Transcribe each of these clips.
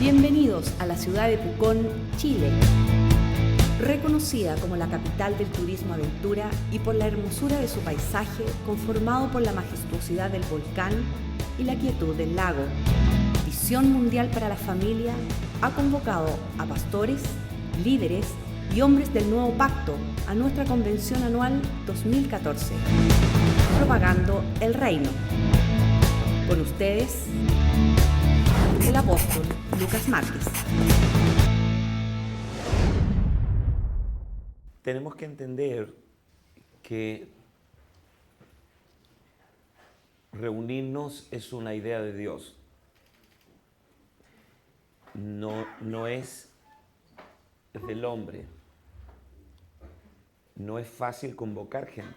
Bienvenidos a la ciudad de Pucón, Chile. Reconocida como la capital del turismo aventura y por la hermosura de su paisaje conformado por la majestuosidad del volcán y la quietud del lago. Visión Mundial para la Familia ha convocado a pastores, líderes y hombres del Nuevo Pacto a nuestra convención anual 2014, propagando el reino. Con ustedes, el apóstol Lucas Márquez. Tenemos que entender que reunirnos es una idea de Dios. No es del hombre. No es fácil convocar gente.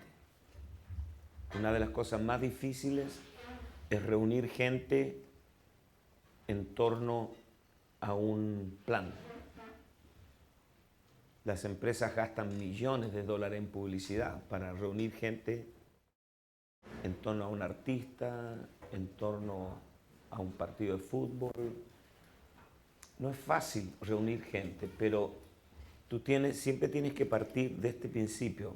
Una de las cosas más difíciles es reunir gente en torno a un plan. Las empresas gastan millones de dólares en publicidad para reunir gente en torno a un artista, en torno a un partido de fútbol. No es fácil reunir gente, pero siempre tienes que partir de este principio.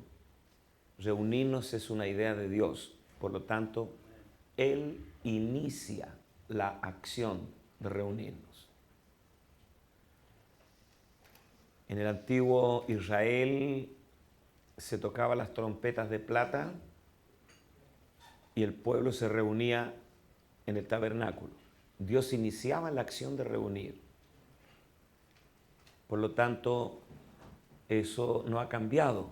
Reunirnos es una idea de Dios, por lo tanto, Él inicia la acción de reunirnos. En el antiguo Israel se tocaban las trompetas de plata y el pueblo se reunía en el tabernáculo. Dios iniciaba la acción de reunir. Por lo tanto, eso no ha cambiado.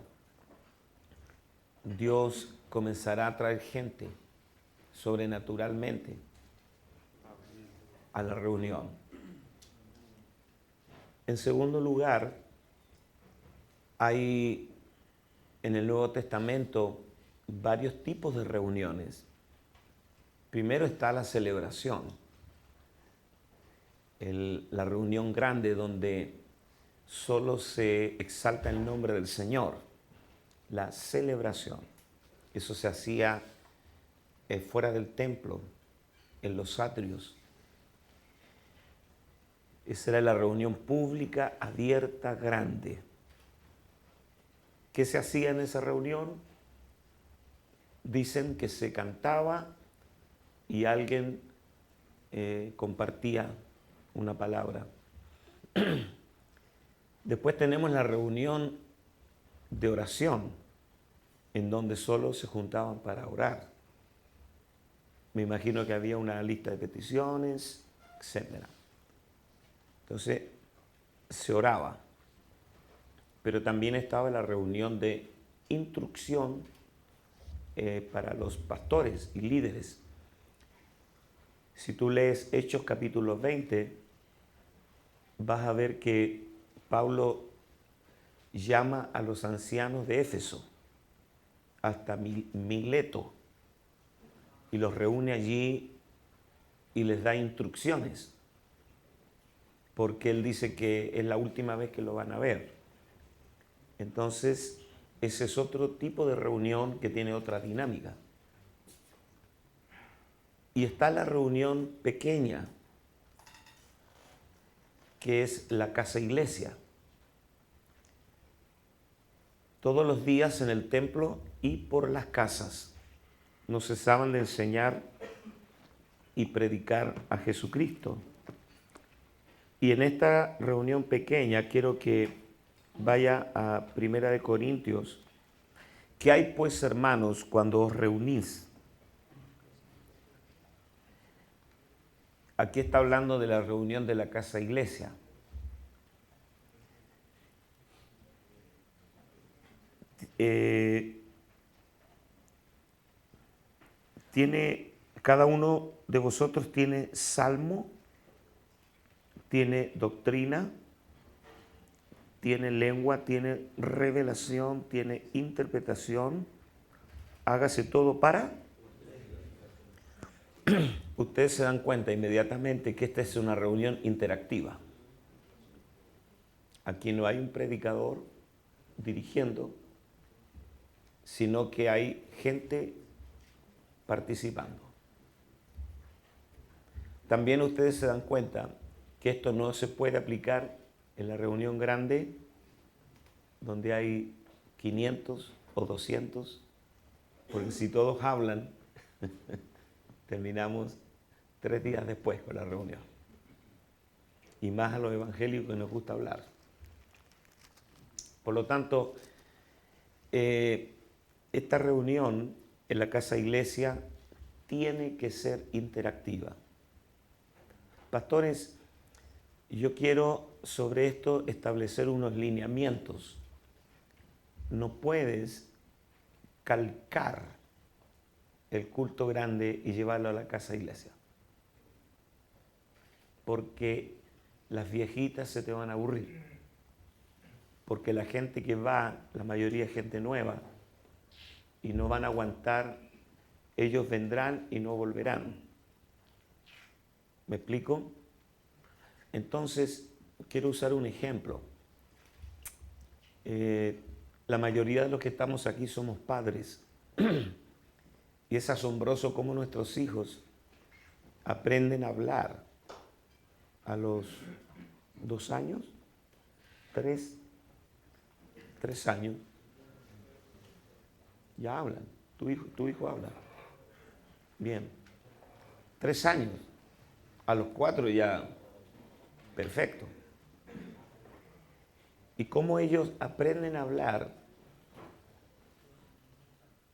Dios comenzará a traer gente sobrenaturalmente a la reunión. En segundo lugar, hay en el Nuevo Testamento varios tipos de reuniones. Primero está la celebración, la reunión grande donde solo se exalta el nombre del Señor, la celebración. Eso se hacía fuera del templo, en los atrios. Esa era la reunión pública, abierta, grande. ¿Qué se hacía en esa reunión? Dicen que se cantaba y alguien compartía una palabra. Después tenemos la reunión de oración, en donde solo se juntaban para orar. Me imagino que había una lista de peticiones, etc. Entonces, se oraba. Pero también estaba la reunión de instrucción para los pastores y líderes. Si tú lees Hechos capítulo 20, vas a ver que Pablo llama a los ancianos de Éfeso, hasta Mileto, y los reúne allí y les da instrucciones, porque él dice que es la última vez que lo van a ver. Entonces, ese es otro tipo de reunión que tiene otra dinámica. Y está la reunión pequeña, que es la casa iglesia. Todos los días en el templo y por las casas no cesaban de enseñar y predicar a Jesucristo. Y en esta reunión pequeña quiero que vaya a 1 Corintios. ¿Qué hay pues, hermanos, cuando os reunís? Aquí está hablando de la reunión de la casa iglesia. Cada uno de vosotros tiene salmo, tiene doctrina, tiene lengua, tiene revelación, tiene interpretación. Hágase todo para. Ustedes se dan cuenta inmediatamente que esta es una reunión interactiva. Aquí no hay un predicador dirigiendo, sino que hay gente participando. También ustedes se dan cuenta que esto no se puede aplicar en la reunión grande donde hay 500 o 200, porque si todos hablan, terminamos 3 días después con la reunión. Y más a los evangélicos que nos gusta hablar. Por lo tanto, esta reunión en la casa iglesia tiene que ser interactiva. Pastores, yo quiero sobre esto establecer unos lineamientos. No puedes calcar el culto grande y llevarlo a la casa iglesia, porque las viejitas se te van a aburrir, porque la gente que va, la mayoría es gente nueva, y no van a aguantar, ellos vendrán y no volverán. ¿Me explico? Entonces, quiero usar un ejemplo. La mayoría de los que estamos aquí somos padres, y es asombroso cómo nuestros hijos aprenden a hablar a los 2 años, 3 años. Ya hablan. Tu hijo habla. Bien. 3 años. A los 4 ya. Perfecto. Y cómo ellos aprenden a hablar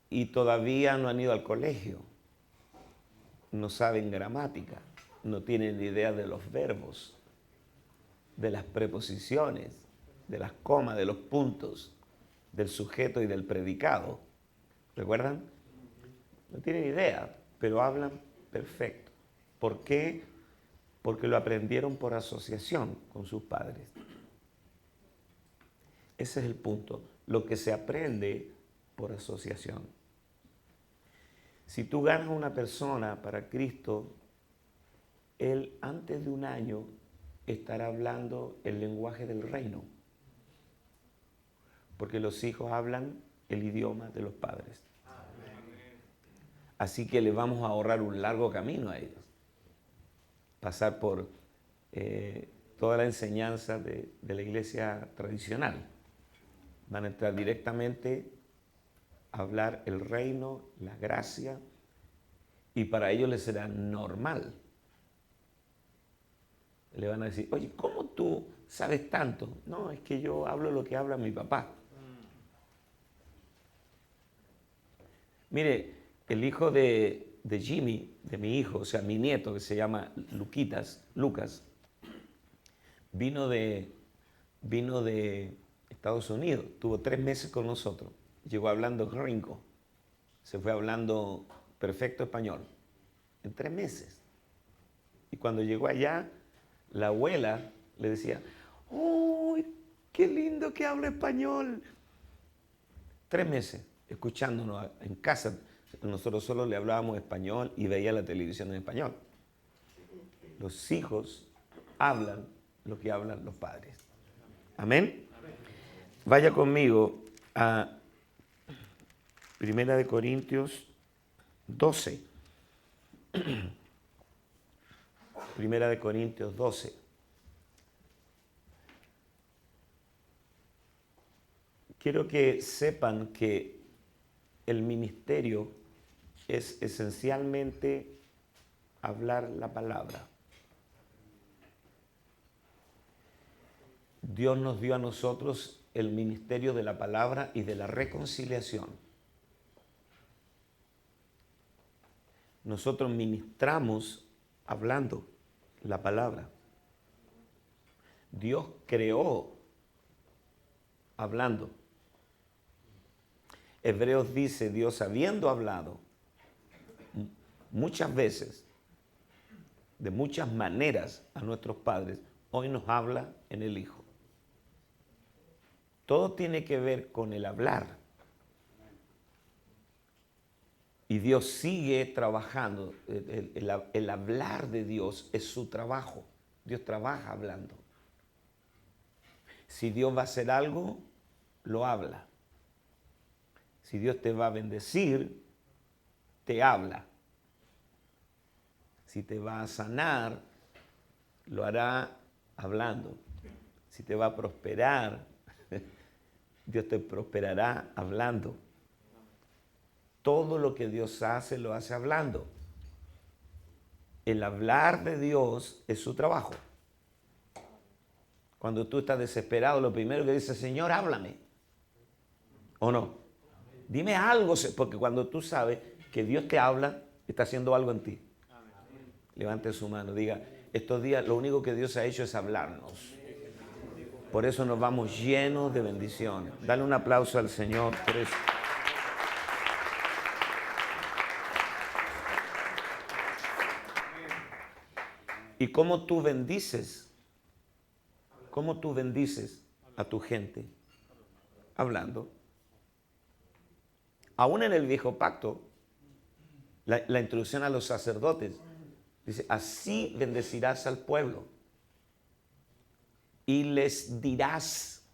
y todavía no han ido al colegio. No saben gramática. No tienen idea de los verbos, de las preposiciones, de las comas, de los puntos, del sujeto y del predicado. ¿Recuerdan? No tienen idea, pero hablan perfecto. ¿Por qué? Porque lo aprendieron por asociación con sus padres. Ese es el punto. Lo que se aprende por asociación. Si tú ganas a una persona para Cristo, él antes de 1 año estará hablando el lenguaje del reino. Porque los hijos hablan el idioma de los padres. Así que les vamos a ahorrar un largo camino a ellos. Pasar por toda la enseñanza de la iglesia tradicional. Van a entrar directamente a hablar el reino, la gracia, y para ellos les será normal. Le van a decir, oye, ¿cómo tú sabes tanto? No, es que yo hablo lo que habla mi papá. Mire, el hijo de Jimmy, de mi hijo, o sea, mi nieto, que se llama Lucas, vino de Estados Unidos, tuvo 3 meses con nosotros, llegó hablando gringo, se fue hablando perfecto español, en 3 meses. Y cuando llegó allá, la abuela le decía, ¡oh, qué lindo que habla español! 3 meses escuchándonos en casa. Nosotros solo le hablábamos español y veía la televisión en español. Los hijos hablan lo que hablan los padres. ¿Amén? Vaya conmigo a 1 Corintios 12. 1 Corintios 12. Quiero que sepan que el ministerio es esencialmente hablar la palabra. Dios nos dio a nosotros el ministerio de la palabra y de la reconciliación. Nosotros ministramos hablando la palabra. Dios creó hablando. Hebreos dice, Dios habiendo hablado muchas veces, de muchas maneras a nuestros padres, hoy nos habla en el Hijo. Todo tiene que ver con el hablar. Y Dios sigue trabajando. El hablar de Dios es su trabajo. Dios trabaja hablando. Si Dios va a hacer algo, lo habla. Si Dios te va a bendecir, te habla. Si te va a sanar, lo hará hablando. Si te va a prosperar, Dios te prosperará hablando. Todo lo que Dios hace, lo hace hablando. El hablar de Dios es su trabajo. Cuando tú estás desesperado, lo primero que dices, Señor, háblame. ¿O no? Dime algo, porque cuando tú sabes que Dios te habla, está haciendo algo en ti. Levante su mano, diga, estos días lo único que Dios ha hecho es hablarnos. Por eso nos vamos llenos de bendiciones. Dale un aplauso al Señor por eso. ¿Y cómo tú bendices? ¿Cómo tú bendices a tu gente? Hablando. Aún en el viejo pacto, la introducción a los sacerdotes, dice, así bendecirás al pueblo y les dirás,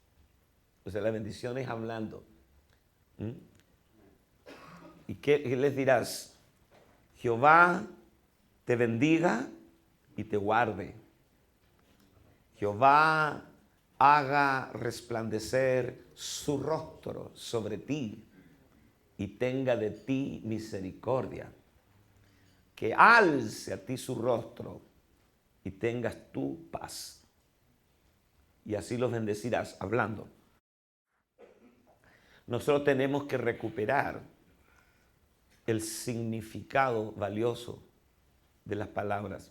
o sea, la bendición es hablando. ¿Y qué les dirás? Jehová te bendiga y te guarde. Jehová haga resplandecer su rostro sobre ti y tenga de ti misericordia. Que alce a ti su rostro y tengas tu paz. Y así los bendecirás, hablando. Nosotros tenemos que recuperar el significado valioso de las palabras.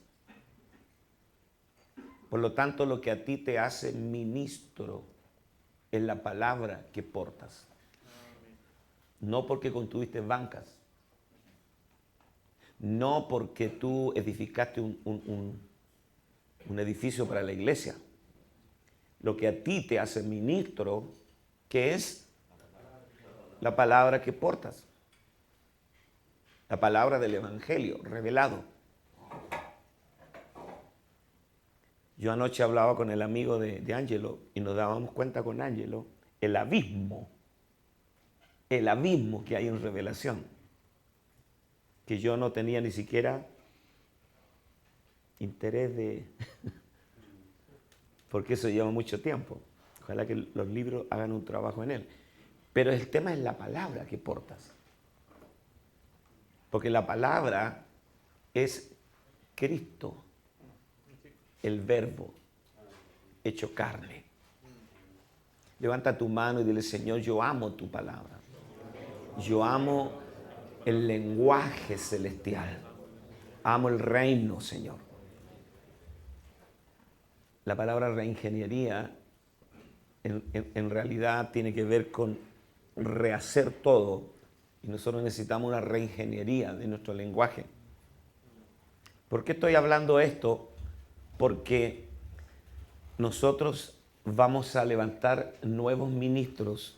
Por lo tanto, lo que a ti te hace ministro es la palabra que portas. No porque construiste bancas. No porque tú edificaste un edificio para la iglesia. Lo que a ti te hace ministro, que es la palabra que portas. La palabra del Evangelio revelado. Yo anoche hablaba con el amigo de Angelo y nos dábamos cuenta con Angelo el abismo que hay en revelación, que yo no tenía ni siquiera interés de, porque eso lleva mucho tiempo. Ojalá que los libros hagan un trabajo en él. Pero el tema es la palabra que portas. Porque la palabra es Cristo, el verbo hecho carne. Levanta tu mano y dile, Señor, yo amo tu palabra. Yo amo el lenguaje celestial. Amo el reino, Señor. La palabra reingeniería en realidad tiene que ver con rehacer todo. Y nosotros necesitamos una reingeniería de nuestro lenguaje. ¿Por qué estoy hablando esto? Porque nosotros vamos a levantar nuevos ministros,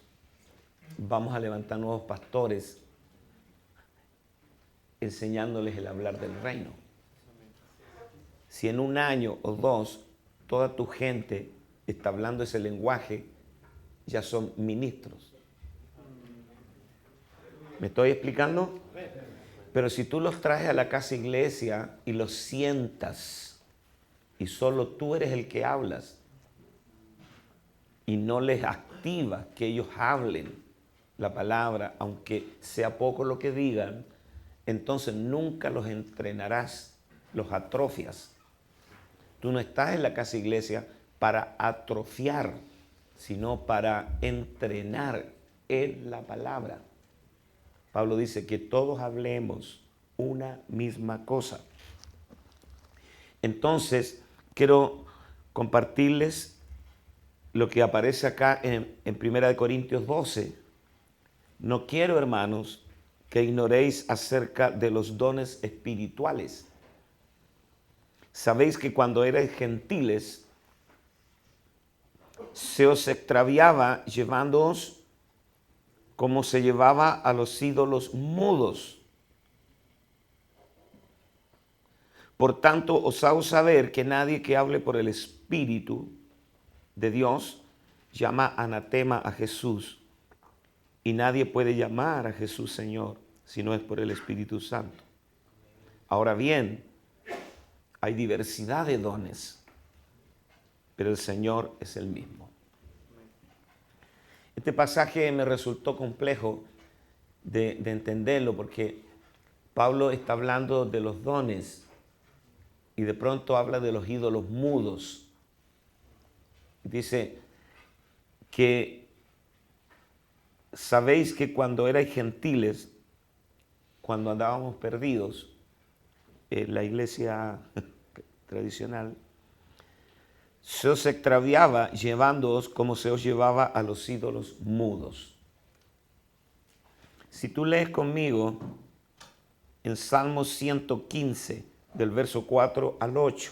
vamos a levantar nuevos pastores, enseñándoles el hablar del reino. Si en un año o dos toda tu gente está hablando ese lenguaje, ya son ministros. ¿Me estoy explicando? Pero si tú los traes a la casa iglesia y los sientas y solo tú eres el que hablas y no les activas que ellos hablen la palabra, aunque sea poco lo que digan, entonces nunca los entrenarás, los atrofias. Tú no estás en la casa iglesia para atrofiar, sino para entrenar en la palabra. Pablo dice que todos hablemos una misma cosa. Entonces, quiero compartirles lo que aparece acá en 1 Corintios 12. No quiero, hermanos, que ignoréis acerca de los dones espirituales. Sabéis que cuando erais gentiles, se os extraviaba llevándoos como se llevaba a los ídolos mudos. Por tanto, os hago saber que nadie que hable por el Espíritu de Dios llama anatema a Jesús, y nadie puede llamar a Jesús Señor si no es por el Espíritu Santo. Ahora bien, hay diversidad de dones, pero el Señor es el mismo. Este pasaje me resultó complejo de entenderlo porque Pablo está hablando de los dones y de pronto habla de los ídolos mudos. Dice que sabéis que cuando erais gentiles, cuando andábamos perdidos, la iglesia tradicional, se os extraviaba llevándoos como se os llevaba a los ídolos mudos. Si tú lees conmigo en Salmo 115, del verso 4 al 8,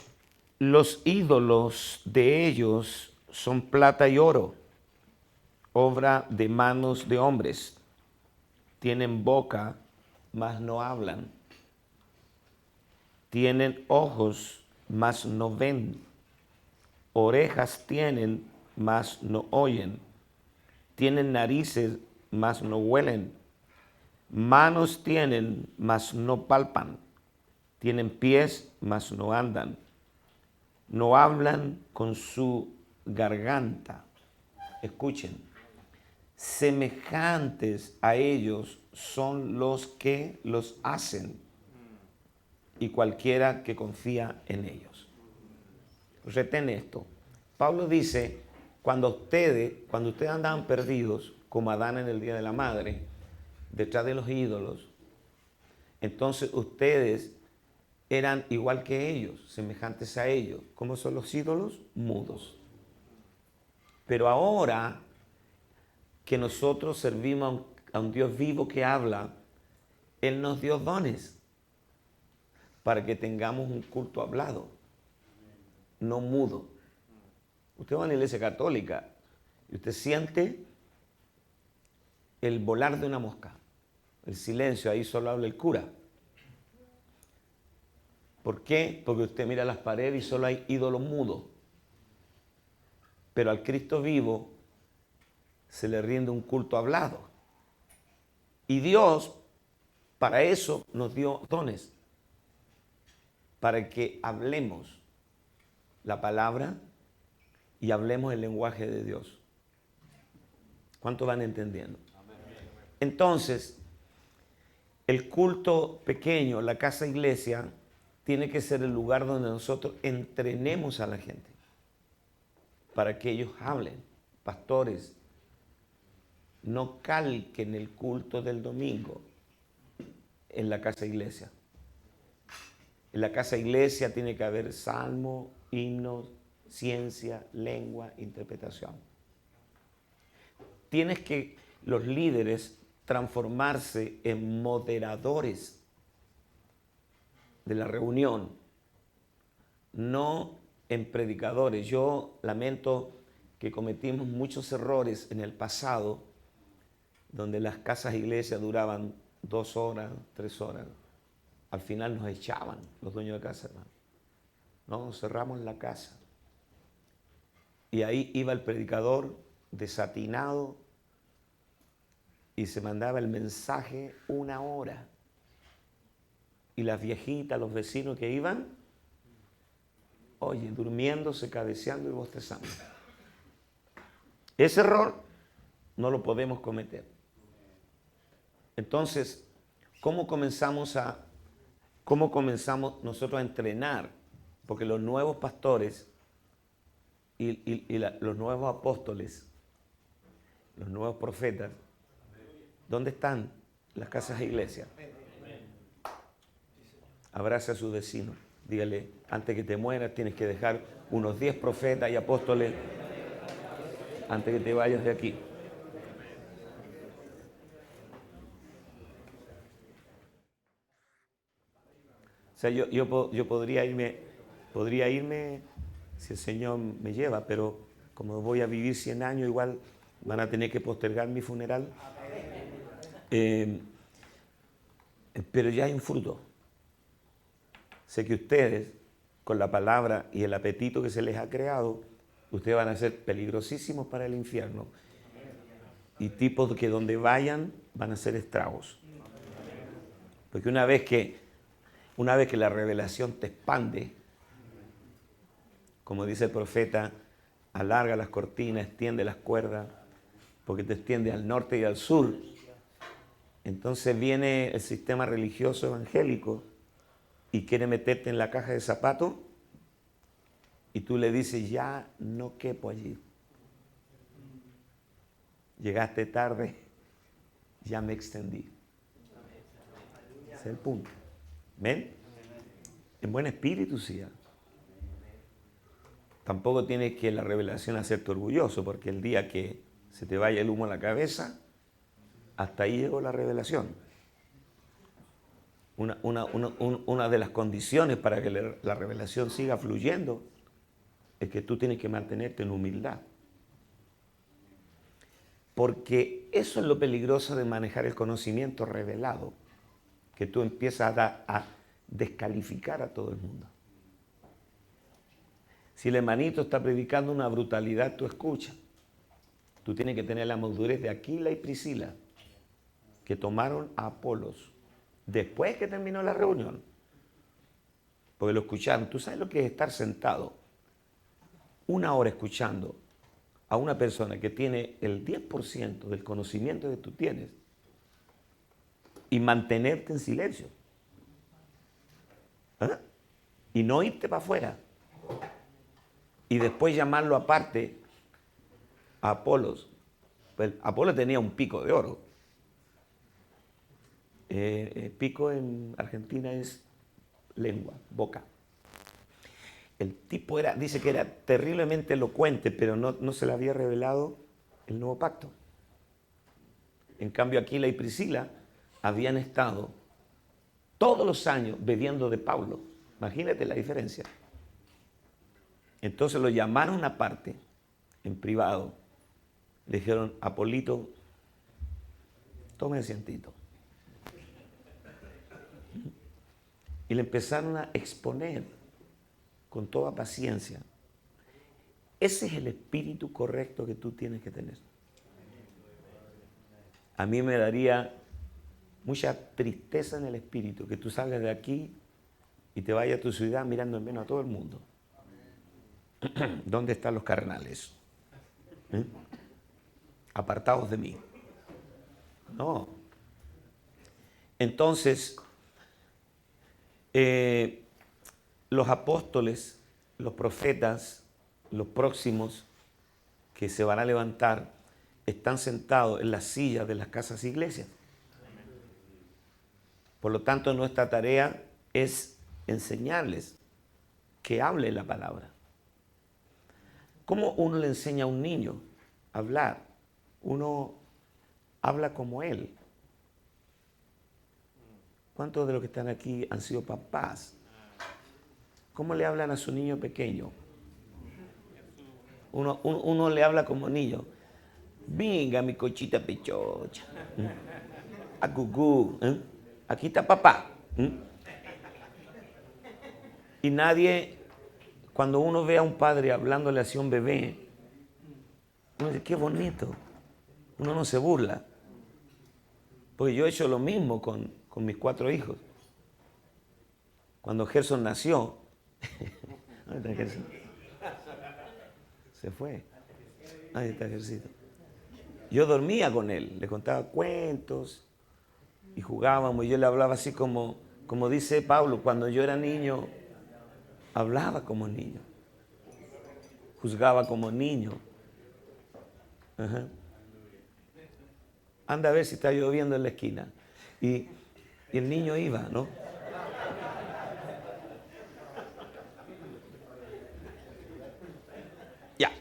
los ídolos de ellos son plata y oro, obra de manos de hombres. Tienen boca, mas no hablan. Tienen ojos, mas no ven. Orejas tienen, mas no oyen. Tienen narices, mas no huelen. Manos tienen, mas no palpan. Tienen pies, mas no andan. No hablan con su garganta. Escuchen. Semejantes a ellos son los que los hacen y cualquiera que confía en ellos. Retén esto. Pablo dice, cuando ustedes andaban perdidos, como Adán en el día de la madre, detrás de los ídolos, entonces ustedes eran igual que ellos, semejantes a ellos. ¿Cómo son los ídolos? Mudos. Pero ahora que nosotros servimos a un Dios vivo que habla, Él nos dio dones para que tengamos un culto hablado, no mudo. Usted va a la iglesia católica y usted siente el volar de una mosca, el silencio, ahí solo habla el cura. ¿Por qué? Porque usted mira las paredes y solo hay ídolos mudos. Pero al Cristo vivo se le rinde un culto hablado. Y Dios, para eso, nos dio dones. Para que hablemos la palabra y hablemos el lenguaje de Dios. ¿Cuántos van entendiendo? Entonces, el culto pequeño, la casa iglesia, tiene que ser el lugar donde nosotros entrenemos a la gente para que ellos hablen. Pastores, no calquen el culto del domingo en la casa iglesia. En la casa iglesia tiene que haber salmo, himnos, ciencia, lengua, interpretación. Tienes que los líderes transformarse en moderadores de la reunión, no en predicadores. Yo lamento que cometimos muchos errores en el pasado, donde las casas iglesias duraban 2 horas, 3 horas. Al final nos echaban los dueños de casa, hermano. No, cerramos la casa. Y ahí iba el predicador desatinado y se mandaba el mensaje 1 hora. Y las viejitas, los vecinos que iban, oye, durmiéndose, cabeceando y bostezando. Ese error no lo podemos cometer. Entonces, ¿cómo comenzamos nosotros a entrenar? Porque los nuevos pastores los nuevos apóstoles, los nuevos profetas, ¿dónde están? Las casas de iglesia. Abrace a su vecino. Dígale, antes que te mueras tienes que dejar unos 10 profetas y apóstoles antes que te vayas de aquí. O sea, yo podría irme si el Señor me lleva, pero como voy a vivir 100 años, igual van a tener que postergar mi funeral. Pero ya hay un fruto. Sé que ustedes, con la palabra y el apetito que se les ha creado, ustedes van a ser peligrosísimos para el infierno. Y tipos que donde vayan van a ser estragos. Porque una vez que la revelación te expande, como dice el profeta, alarga las cortinas, extiende las cuerdas, porque te extiende al norte y al sur. Entonces viene el sistema religioso evangélico y quiere meterte en la caja de zapatos y tú le dices, ya no quepo allí. Llegaste tarde, ya me extendí. Ese es el punto. ¿Ven? En buen espíritu, sí. Tampoco tienes que la revelación hacerte orgulloso, porque el día que se te vaya el humo a la cabeza, hasta ahí llegó la revelación. Una de las condiciones para que la revelación siga fluyendo es que tú tienes que mantenerte en humildad. Porque eso es lo peligroso de manejar el conocimiento revelado, que tú empiezas a descalificar a todo el mundo. Si el hermanito está predicando una brutalidad, tú escuchas. Tú tienes que tener la madurez de Aquila y Priscila, que tomaron a Apolos después que terminó la reunión. Porque lo escucharon. ¿Tú sabes lo que es estar sentado una hora escuchando a una persona que tiene el 10% del conocimiento que tú tienes y mantenerte en silencio? ¿Ah? Y no irte para afuera. Y después llamarlo aparte a Apolos. Pues Apolo tenía un pico de oro. Pico en Argentina es lengua, boca. El tipo dice que era terriblemente elocuente, pero no se le había revelado el nuevo pacto. En cambio, Aquila y Priscila habían estado todos los años bebiendo de Pablo. Imagínate la diferencia. Entonces lo llamaron aparte, en privado. Le dijeron, Apolito, tome asientito. Y le empezaron a exponer con toda paciencia. Ese es el espíritu correcto que tú tienes que tener. A mí me daría mucha tristeza en el espíritu que tú salgas de aquí y te vayas a tu ciudad mirando en menos a todo el mundo. ¿Dónde están los carnales? Apartados de mí. No. Entonces, los apóstoles, los profetas, los próximos que se van a levantar, están sentados en las sillas de las casas iglesias. Por lo tanto, nuestra tarea es enseñarles que hable la palabra. ¿Cómo uno le enseña a un niño a hablar? Uno habla como él. ¿Cuántos de los que están aquí han sido papás? ¿Cómo le hablan a su niño pequeño? Uno le habla como niño. Venga, mi cochita pechocha. A cucú. Aquí está papá. Y nadie, cuando uno ve a un padre hablándole así a un bebé, uno dice, qué bonito. Uno no se burla. Porque yo he hecho lo mismo con mis 4 hijos. Cuando Gerson nació, ¿dónde está Gerson? Se fue. Ahí está Gersito. Yo dormía con él, le contaba cuentos y jugábamos. Y yo le hablaba así como dice Pablo, cuando yo era niño, hablaba como niño. Juzgaba como niño. Ajá. Anda a ver si está lloviendo en la esquina. Y el niño iba, ¿no? Ya.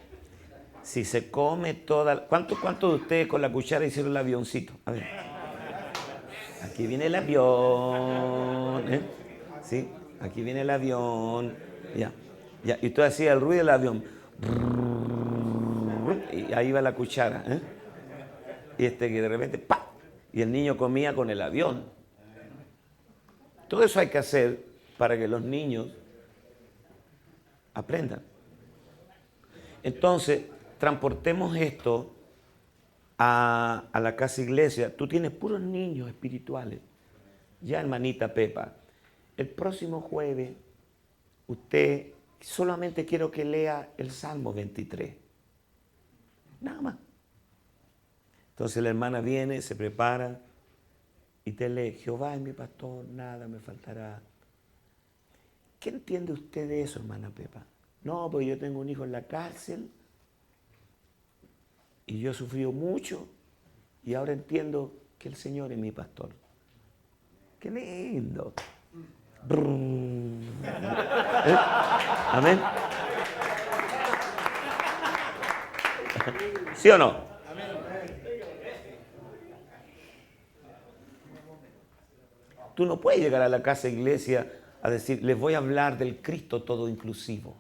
Si se come toda... ¿Cuántos de ustedes con la cuchara hicieron el avioncito? A ver. Aquí viene el avión. ¿Sí? Aquí viene el avión. Ya. Ya. Y tú hacías el ruido del avión. Y ahí va la cuchara. Y que de repente, ¡pa! Y el niño comía con el avión. Todo eso hay que hacer para que los niños aprendan. Entonces, transportemos esto a la casa iglesia. Tú tienes puros niños espirituales. Ya, hermanita Pepa, el próximo jueves, usted solamente quiero que lea el Salmo 23. Nada más. Entonces la hermana viene, se prepara y te lee, Jehová es mi pastor, nada me faltará. ¿Qué entiende usted de eso, hermana Pepa? No, pues yo tengo un hijo en la cárcel y yo he sufrido mucho y ahora entiendo que el Señor es mi pastor. ¡Qué lindo! ¿Eh? ¿Amén? ¿Sí o no? Tú no puedes llegar a la casa iglesia a decir, les voy a hablar del Cristo todo inclusivo.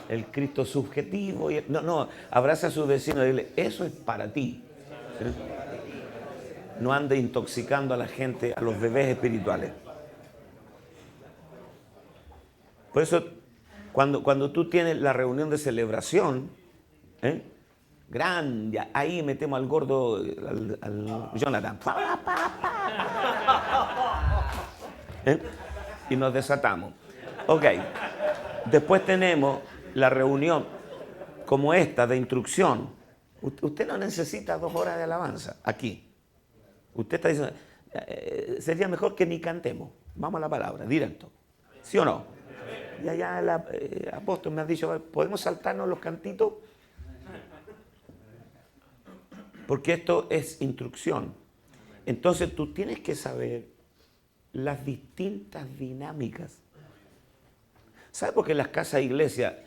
El Cristo subjetivo. No, abraza a su vecino y dile, eso es para ti. ¿Sí? No ande intoxicando a la gente, a los bebés espirituales. Por eso, cuando tú tienes la reunión de celebración, grande, ahí metemos al gordo, al Jonathan. Y nos desatamos. Ok. Después tenemos la reunión como esta de instrucción. Usted no necesita 2 horas de alabanza aquí. Usted está diciendo, sería mejor que ni cantemos. Vamos a la palabra, directo. ¿Sí o no? Y allá el apóstol me ha dicho, ¿podemos saltarnos los cantitos? Porque esto es instrucción. Entonces tú tienes que saber las distintas dinámicas. ¿Sabes por qué las casas de iglesia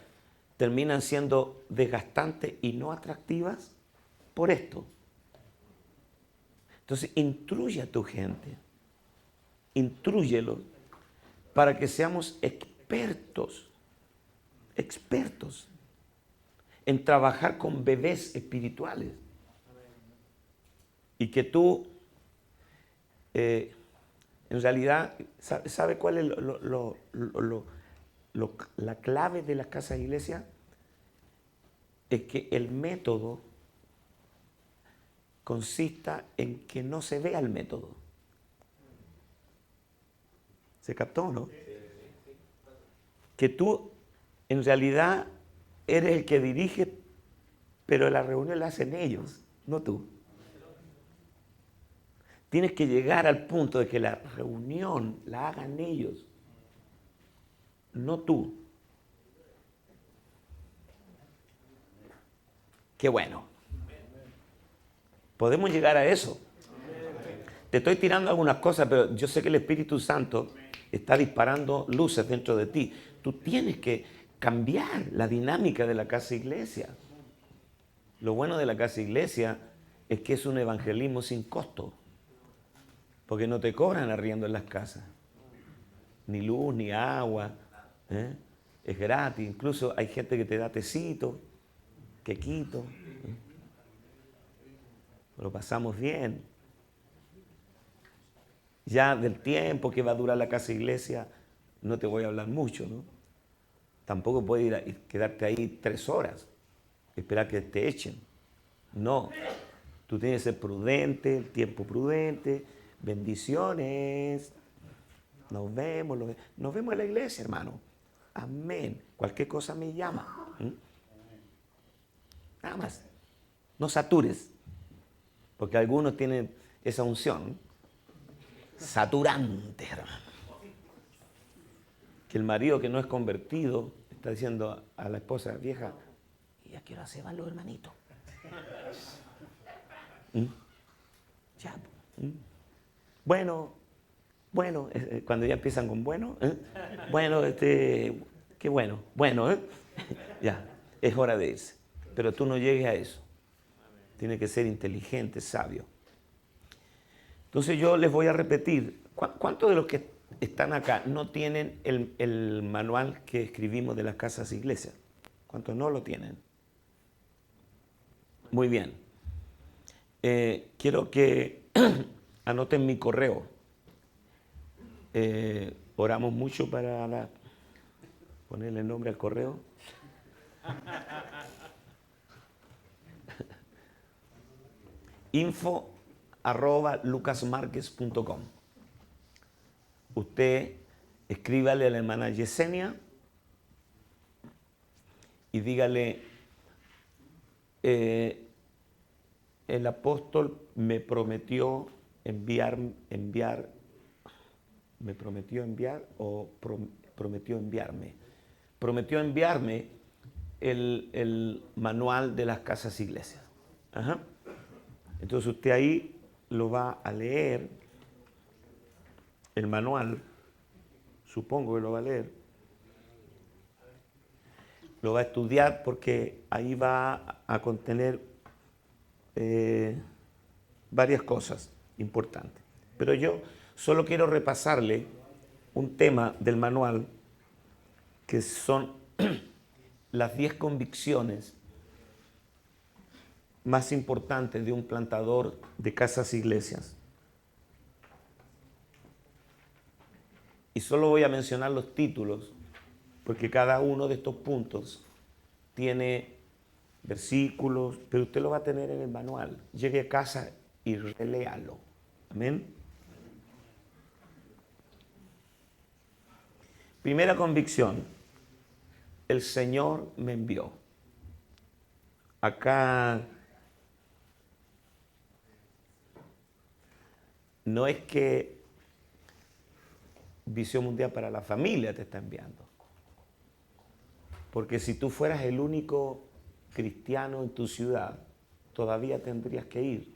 terminan siendo desgastantes y no atractivas? Por esto. Entonces, instruye a tu gente. Intrúyelos para que seamos expertos en trabajar con bebés espirituales. Y que tú, en realidad, ¿sabe cuál es la clave de las casas de iglesia? Es que el método consista en que no se vea el método. ¿Se captó o no? Que tú, en realidad, eres el que dirige, pero la reunión la hacen ellos, no tú. Tienes que llegar al punto de que la reunión la hagan ellos, no tú. Qué bueno. Podemos llegar a eso. Te estoy tirando algunas cosas, pero yo sé que el Espíritu Santo está disparando luces dentro de ti. Tú tienes que cambiar la dinámica de la casa iglesia. Lo bueno de la casa iglesia es que es un evangelismo sin costo. Porque no te cobran arriendo en las casas. Ni luz, ni agua. Es gratis. Incluso hay gente que te da tecito, quequito. Lo pasamos bien. Ya del tiempo que va a durar la casa iglesia, no te voy a hablar mucho, ¿no? Tampoco puedes ir a quedarte ahí 3 horas, esperar que te echen. No. Tú tienes que ser prudente, el tiempo prudente. Bendiciones. Nos vemos en la iglesia, hermano. Amén. Cualquier cosa me llama. Nada más. No satures. Porque algunos tienen esa unción saturante, hermano. Que el marido que no es convertido está diciendo a la esposa vieja, ¿y a qué hora se van los hermanitos? Ya. Bueno, cuando ya empiezan con bueno, qué bueno, ya, es hora de irse. Pero tú no llegues a eso. Tienes que ser inteligente, sabio. Entonces yo les voy a repetir, ¿cuántos de los que están acá no tienen el manual que escribimos de las casas iglesias? ¿Cuántos no lo tienen? Muy bien. Quiero que anoten mi correo. Oramos mucho para ponerle nombre al correo. info@lucasmarquez.com. Usted escríbale a la hermana Yesenia y dígale, el apóstol me prometió prometió enviarme. Prometió enviarme el manual de las casas iglesias. Ajá. Entonces usted ahí lo va a leer, el manual, supongo que lo va a leer, lo va a estudiar porque ahí va a contener varias cosas importantes. Pero yo solo quiero repasarle un tema del manual que son las 10 convicciones más importantes de un plantador de casas iglesias. Y solo voy a mencionar los títulos, porque cada uno de estos puntos tiene versículos, pero usted lo va a tener en el manual. Llegue a casa y reléalo. Amén. Primera convicción, el Señor me envió. Acá no es que Visión Mundial para la Familia te está enviando. Porque si tú fueras el único cristiano en tu ciudad, todavía tendrías que ir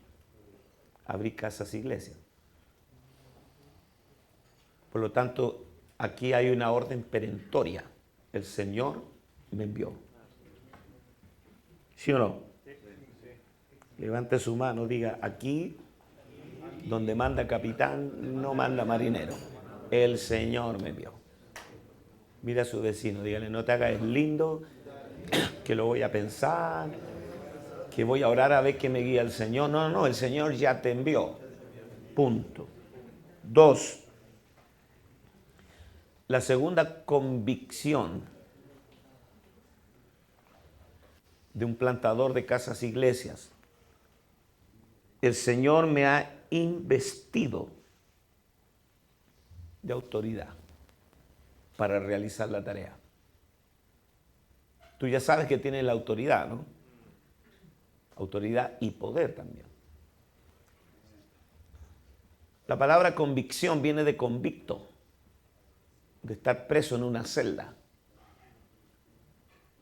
a abrir casas iglesias. Por lo tanto, aquí hay una orden perentoria. El Señor me envió. ¿Sí o no? Levante su mano, diga, aquí donde manda capitán, no manda marinero. El Señor me envió. Mira a su vecino, dígale, no te hagas lindo, que lo voy a pensar, que voy a orar a ver que me guía el Señor. No, no, el Señor ya te envió. Punto. 2. La segunda convicción de un plantador de casas iglesias. El Señor me ha investido de autoridad para realizar la tarea. Tú ya sabes que tienes la autoridad, ¿no? Autoridad y poder también. La palabra convicción viene de convicto, de estar preso en una celda.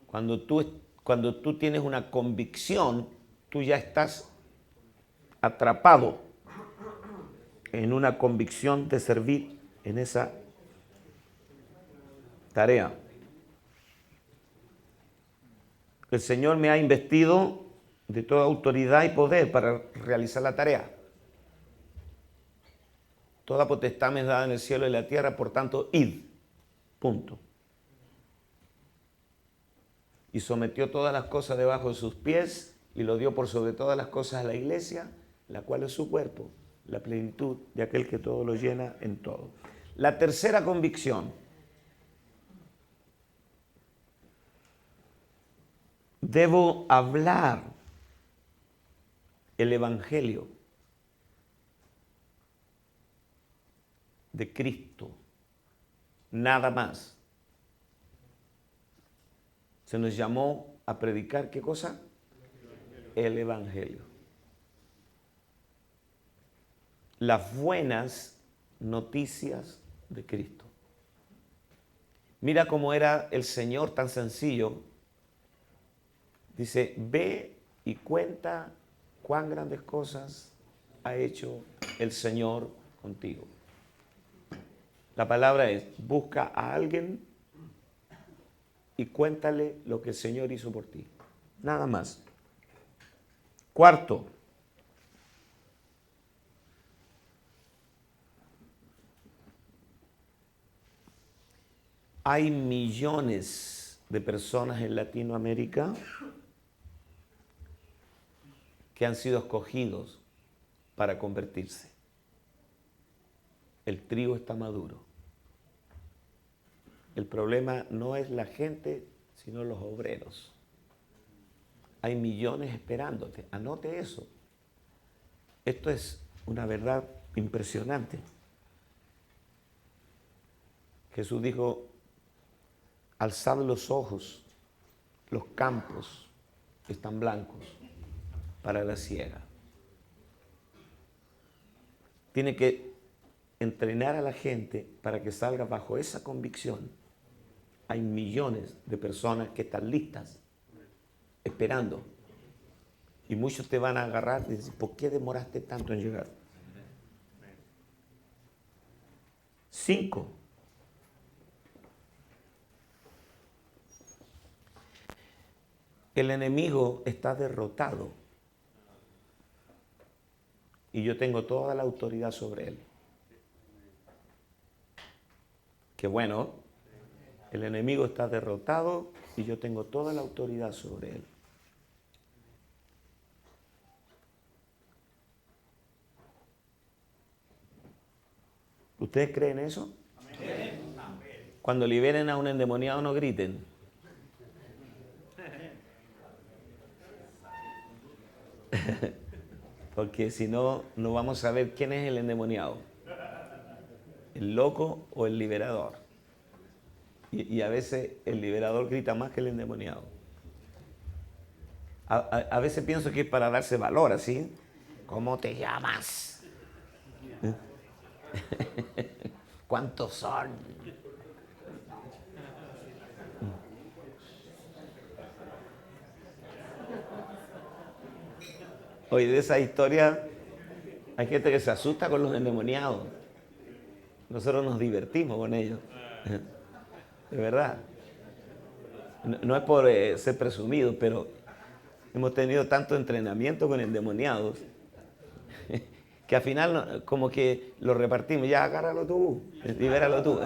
Cuando tú tienes una convicción, tú ya estás atrapado en una convicción de servir en esa tarea. El Señor me ha investido de toda autoridad y poder para realizar la tarea. Toda potestad me es dada en el cielo y la tierra, por tanto, id. Punto. Y sometió todas las cosas debajo de sus pies y lo dio por sobre todas las cosas a la iglesia, la cual es su cuerpo, la plenitud de aquel que todo lo llena en todo. La tercera convicción. Debo hablar el Evangelio de Cristo, nada más. Se nos llamó a predicar, ¿qué cosa? El Evangelio. Las buenas noticias de Cristo. Mira cómo era el Señor tan sencillo. Dice, ve y cuenta cuán grandes cosas ha hecho el Señor contigo. La palabra es, busca a alguien y cuéntale lo que el Señor hizo por ti. Nada más. Cuarto, hay millones de personas en Latinoamérica que han sido escogidos para convertirse. El trigo está maduro. El problema no es la gente, sino los obreros. Hay millones esperándote. Anote eso. Esto es una verdad impresionante. Jesús dijo, alzad los ojos, los campos están blancos para la siega. Tiene que entrenar a la gente para que salga bajo esa convicción. Hay millones de personas que están listas, esperando. Y muchos te van a agarrar y decir, ¿por qué demoraste tanto en llegar? 5. El enemigo está derrotado. Y yo tengo toda la autoridad sobre él. Qué bueno. El enemigo está derrotado y yo tengo toda la autoridad sobre él. ¿Ustedes creen eso? Amén. Cuando liberen a un endemoniado no griten. Porque si no, no vamos a saber quién es el endemoniado. ¿El loco o el liberador? Y a veces el liberador grita más que el endemoniado. A veces pienso que es para darse valor, ¿así? ¿Cómo te llamas? ¿Cuántos son? Oye, de esa historia hay gente que se asusta con los endemoniados. Nosotros nos divertimos con ellos. De verdad. No es por ser presumido, pero hemos tenido tanto entrenamiento con endemoniados que al final como que lo repartimos. Ya, agárralo tú, libéralo tú.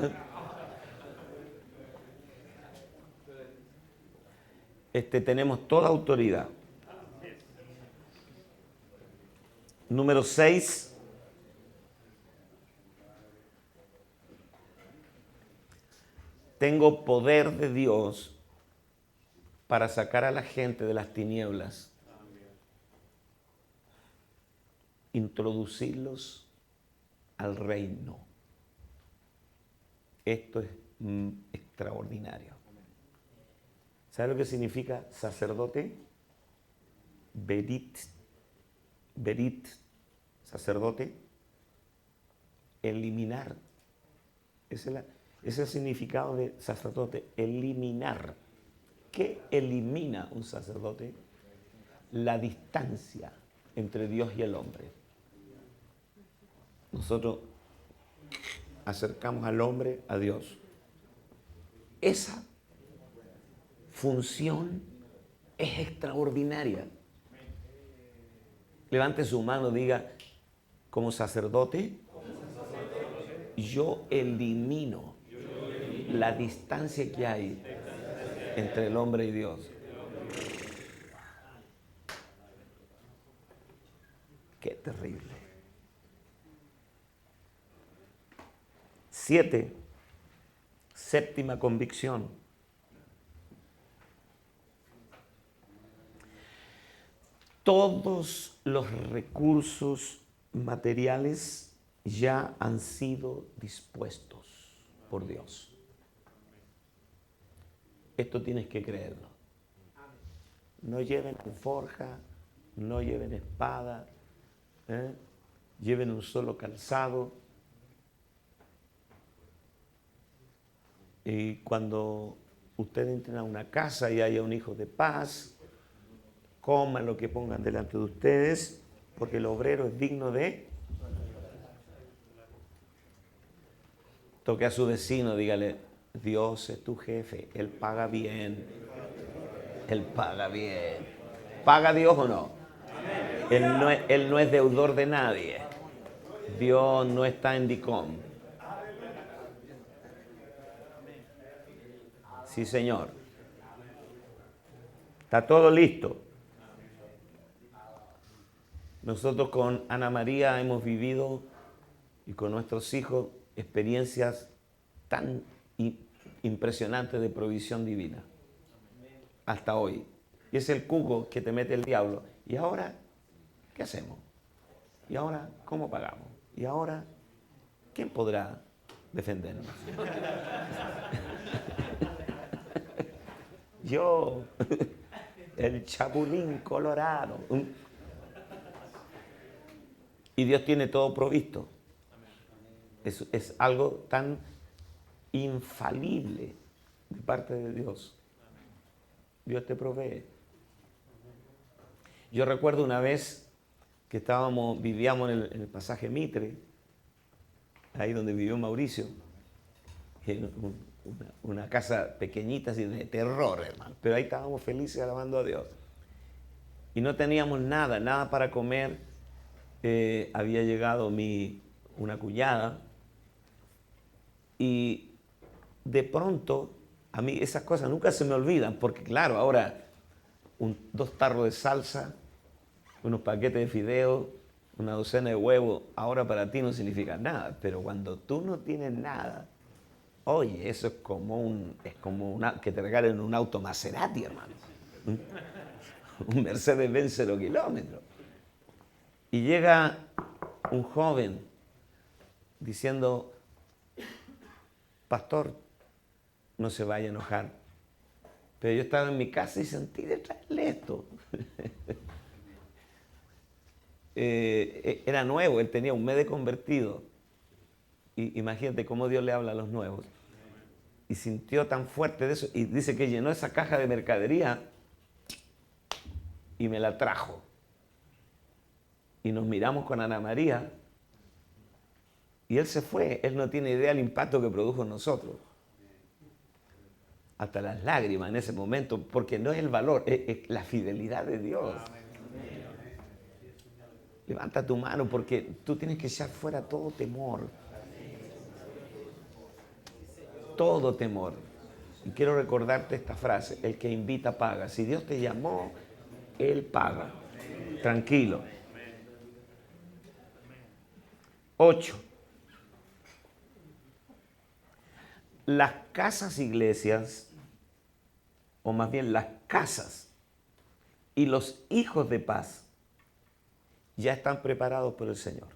Tenemos toda autoridad. Número 6. Tengo poder de Dios para sacar a la gente de las tinieblas, introducirlos al reino. Esto es extraordinario. ¿Sabe lo que significa sacerdote? Berit, sacerdote. Eliminar. Ese es el significado de sacerdote, eliminar. ¿Qué elimina un sacerdote? La distancia entre Dios y el hombre. Nosotros acercamos al hombre a Dios. Esa función es extraordinaria. Levante su mano, diga, como sacerdote, yo elimino la distancia que hay entre el hombre y Dios. Qué terrible. 7. Séptima convicción. Todos los recursos materiales ya han sido dispuestos por Dios. Esto tienes que creerlo. No lleven alforja, no lleven espada, lleven un solo calzado. Y cuando ustedes entren a una casa y haya un hijo de paz, coman lo que pongan delante de ustedes, porque el obrero es digno de... Toque a su vecino, dígale, Dios es tu jefe, Él paga bien. Él paga bien. ¿Paga Dios o no? Él no es deudor de nadie. Dios no está en DICOM. Sí, Señor. Está todo listo. Nosotros con Ana María hemos vivido y con nuestros hijos experiencias tan impresionantes de provisión divina. Hasta hoy. Y es el cuco que te mete el diablo. ¿Y ahora qué hacemos? ¿Y ahora cómo pagamos? ¿Y ahora quién podrá defendernos? Yo. el chapulín colorado. Y Dios tiene todo provisto. Es algo tan infalible de parte de Dios. Dios te provee. Yo recuerdo una vez que vivíamos en el pasaje Mitre, ahí donde vivió Mauricio, en una casa pequeñita así de terror, hermano. Pero ahí estábamos felices alabando a Dios. Y no teníamos nada para comer. Había llegado una cuñada y de pronto, a mí esas cosas nunca se me olvidan, porque claro, ahora 2 tarros de salsa, unos paquetes de fideos, una docena de huevos, ahora para ti no significa nada, pero cuando tú no tienes nada, oye, eso es como que te regalen un auto Maserati, hermano. Un Mercedes-Benz 0 kilómetros. Y llega un joven diciendo, pastor, no se vaya a enojar, pero yo estaba en mi casa y sentí de traerle esto. Era nuevo, él tenía 1 mes de convertido. Y imagínate cómo Dios le habla a los nuevos. Y sintió tan fuerte de eso. Y dice que llenó esa caja de mercadería y me la trajo. Y nos miramos con Ana María. Y él se fue. Él no tiene idea del impacto que produjo en nosotros. Hasta las lágrimas en ese momento. Porque no es el valor, es la fidelidad de Dios. Levanta tu mano porque tú tienes que echar fuera todo temor. Todo temor. Y quiero recordarte esta frase, el que invita paga. Si Dios te llamó, Él paga. Tranquilo. 8. Las casas iglesias, o más bien las casas y los hijos de paz, ya están preparados por el Señor.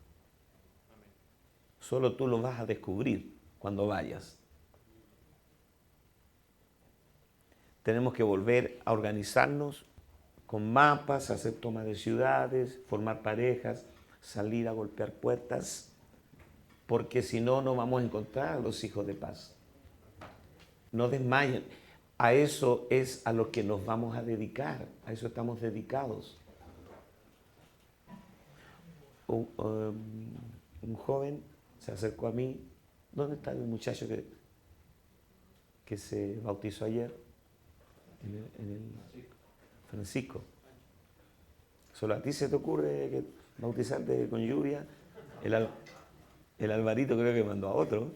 Solo tú lo vas a descubrir cuando vayas. Tenemos que volver a organizarnos con mapas, hacer toma de ciudades, formar parejas, salir a golpear puertas, porque si no, no vamos a encontrar a los hijos de paz. No desmayen. A eso es a lo que nos vamos a dedicar, a eso estamos dedicados. Un joven se acercó a mí. ¿Dónde está el muchacho que se bautizó ayer? En el Francisco. ¿Solo a ti se te ocurre bautizarte con lluvia? El Alvarito creo que mandó a otro.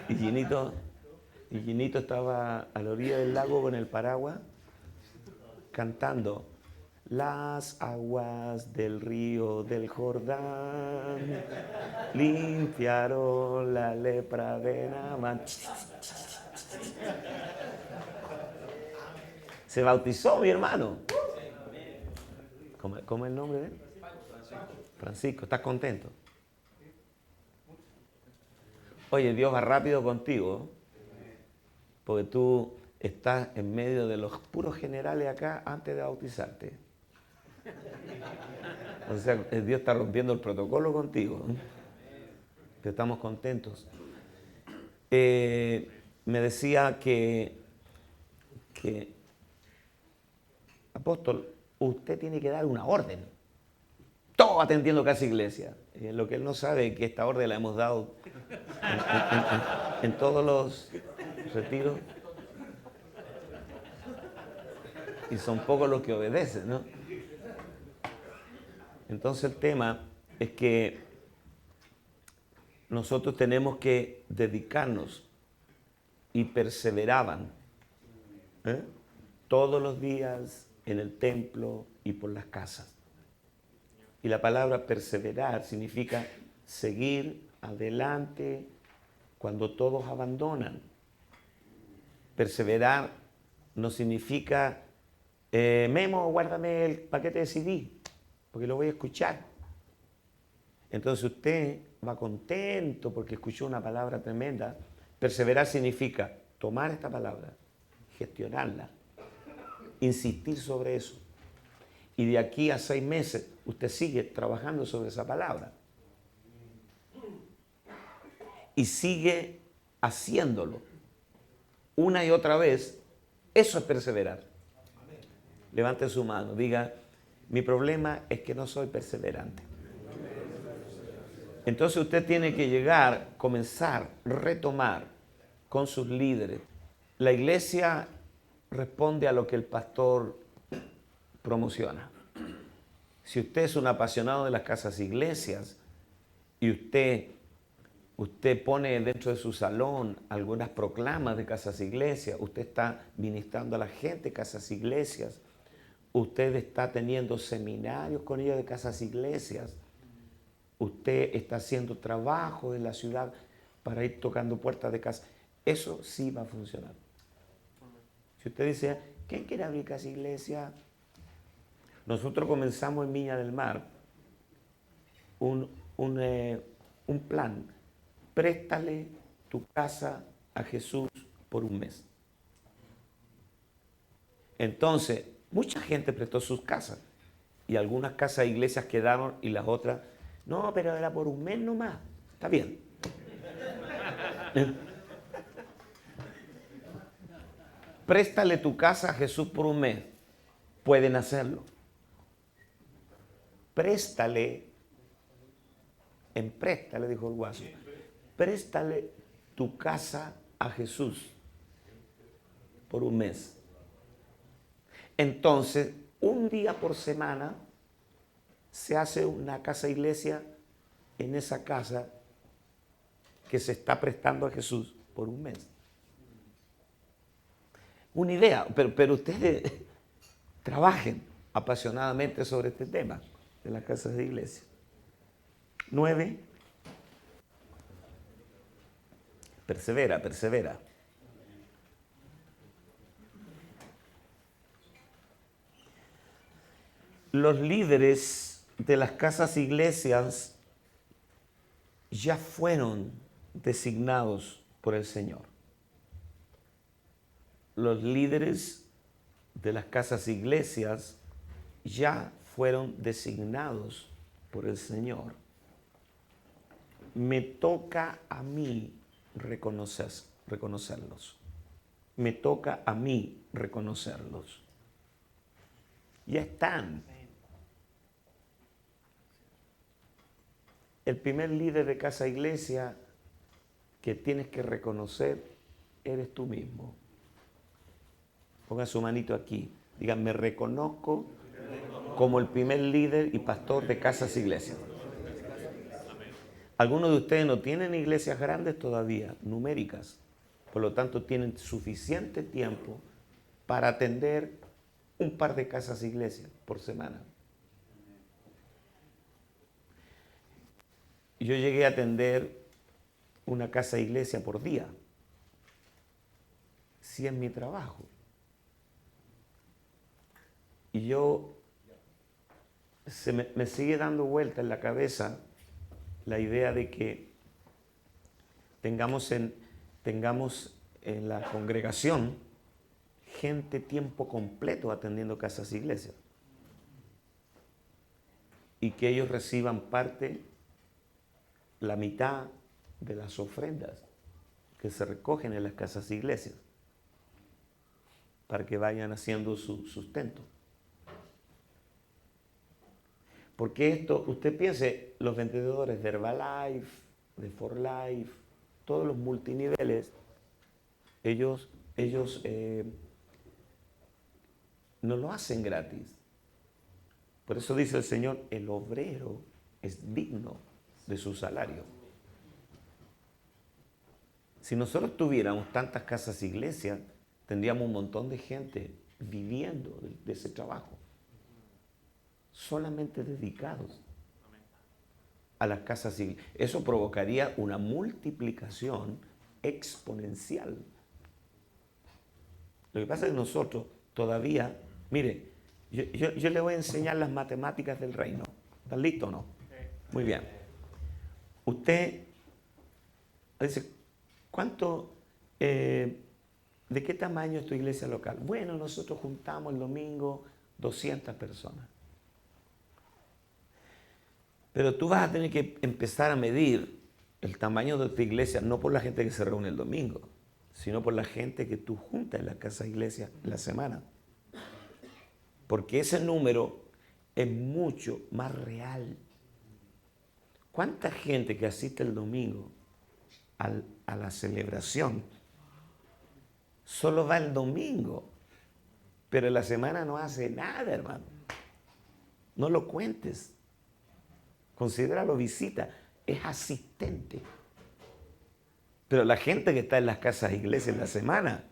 Y Ginito estaba a la orilla del lago con el paraguas cantando. Las aguas del río del Jordán limpiaron la lepra de Naamán. Se bautizó mi hermano. ¿Cómo es el nombre de él? Francisco. ¿Estás contento? Oye, Dios va rápido contigo, porque tú estás en medio de los puros generales acá antes de bautizarte. O sea, Dios está rompiendo el protocolo contigo. Que estamos contentos. Me decía que apóstol, usted tiene que dar una orden. Todo atendiendo Casa Iglesia. Lo que él no sabe es que esta orden la hemos dado en todos los retiros. Y son pocos los que obedecen, ¿no? Entonces el tema es que nosotros tenemos que dedicarnos y perseveraban todos los días en el templo y por las casas. Y la palabra perseverar significa seguir adelante cuando todos abandonan. Perseverar no significa, Memo, guárdame el paquete de CD, porque lo voy a escuchar. Entonces usted va contento porque escuchó una palabra tremenda. Perseverar significa tomar esta palabra, gestionarla insistir sobre eso. Y de aquí a 6 meses usted sigue trabajando sobre esa palabra. Y sigue haciéndolo una y otra vez. Eso es perseverar. Levante su mano, diga, mi problema es que no soy perseverante. Entonces usted tiene que llegar, comenzar, retomar con sus líderes. La iglesia responde a lo que el pastor promociona. Si usted es un apasionado de las casas iglesias y usted pone dentro de su salón algunas proclamas de casas iglesias, usted está ministrando a la gente de casas iglesias, usted está teniendo seminarios con ellos de casas iglesias, usted está haciendo trabajo en la ciudad para ir tocando puertas de casa, eso sí va a funcionar. Si usted dice, ¿quién quiere abrir casa iglesia? Nosotros comenzamos en Viña del Mar un plan. Préstale tu casa a Jesús por un mes. Entonces, mucha gente prestó sus casas y algunas casas e iglesias quedaron y las otras, no, pero era por un mes nomás. Está bien. Préstale tu casa a Jesús por un mes. Pueden hacerlo. Préstale, empréstale, dijo el guaso. Préstale tu casa a Jesús por un mes. Entonces, un día por semana se hace una casa iglesia en esa casa que se está prestando a Jesús por un mes. Una idea, pero ustedes trabajen apasionadamente sobre este tema de las casas de iglesia. 9. Persevera. Los líderes de las casas iglesias ya fueron designados por el Señor. Los líderes de las casas iglesias ya fueron designados por el Señor. Me toca a mí reconocerlos. Me toca a mí reconocerlos. Ya están. El primer líder de casa iglesia que tienes que reconocer eres tú mismo. Ponga su manito aquí. Diga, me reconozco como el primer líder y pastor de casas iglesias. Algunos de ustedes no tienen iglesias grandes todavía, numéricas. Por lo tanto, tienen suficiente tiempo para atender un par de casas iglesias por semana. Yo llegué a atender una casa iglesia por día. Sí, es mi trabajo. Y me sigue dando vuelta en la cabeza la idea de que tengamos en la congregación gente tiempo completo atendiendo casas iglesias. Y que ellos reciban la mitad de las ofrendas que se recogen en las casas iglesias para que vayan haciendo su sustento. Porque esto, usted piense, los vendedores de Herbalife, de For Life, todos los multiniveles, ellos no lo hacen gratis. Por eso dice el Señor, el obrero es digno de su salario. Si nosotros tuviéramos tantas casas iglesias, tendríamos un montón de gente viviendo de ese trabajo, solamente dedicados a las casas iglesias. Eso provocaría una multiplicación exponencial. Lo que pasa es que nosotros todavía, mire, yo le voy a enseñar las matemáticas del reino. ¿Están listos o no? Muy bien. Usted dice, ¿cuánto ¿de qué tamaño es tu iglesia local? Bueno, nosotros juntamos el domingo 200 personas. Pero tú vas a tener que empezar a medir el tamaño de tu iglesia, no por la gente que se reúne el domingo, sino por la gente que tú juntas en la casa de iglesia en la semana. Porque ese número es mucho más real. ¿Cuánta gente que asiste el domingo a la celebración solo va el domingo, pero en la semana no hace nada, hermano? No lo cuentes. Considéralo visita. Es asistente. Pero la gente que está en las casas de iglesia en la semana,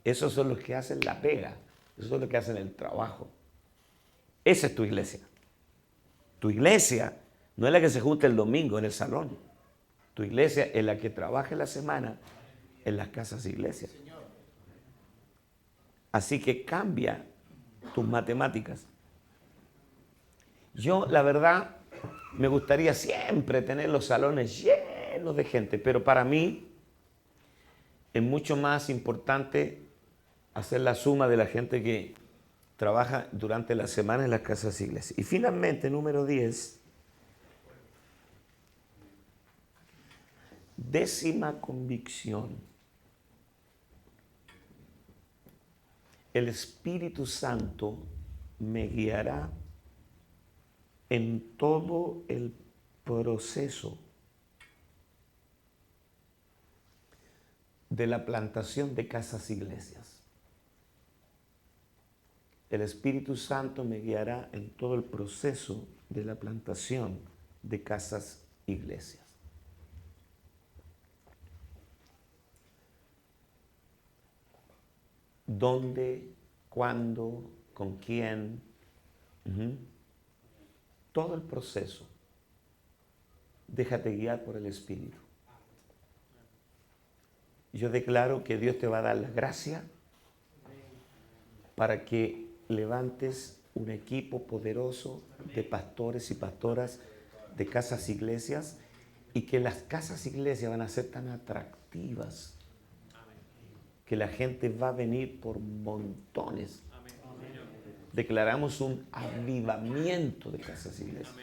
esos son los que hacen la pega. Esos son los que hacen el trabajo. Esa es tu iglesia. Tu iglesia no es la que se junta el domingo en el salón. Tu iglesia es la que trabaja en la semana en las casas de iglesia. Así que cambia tus matemáticas. Yo, la verdad, me gustaría siempre tener los salones llenos de gente, pero para mí es mucho más importante hacer la suma de la gente que trabaja durante la semana en las casas de iglesia. Y finalmente, número 10, 10ª convicción. El Espíritu Santo me guiará en todo el proceso de la plantación de casas iglesias. El Espíritu Santo me guiará en todo el proceso de la plantación de casas iglesias. ¿Dónde? ¿Cuándo? ¿Con quién? Todo el proceso. Déjate guiar por el Espíritu. Yo declaro que Dios te va a dar la gracia para que levantes un equipo poderoso de pastores y pastoras de casas iglesias y que las casas iglesias van a ser tan atractivas que la gente va a venir por montones. Declaramos un avivamiento de casas iglesias.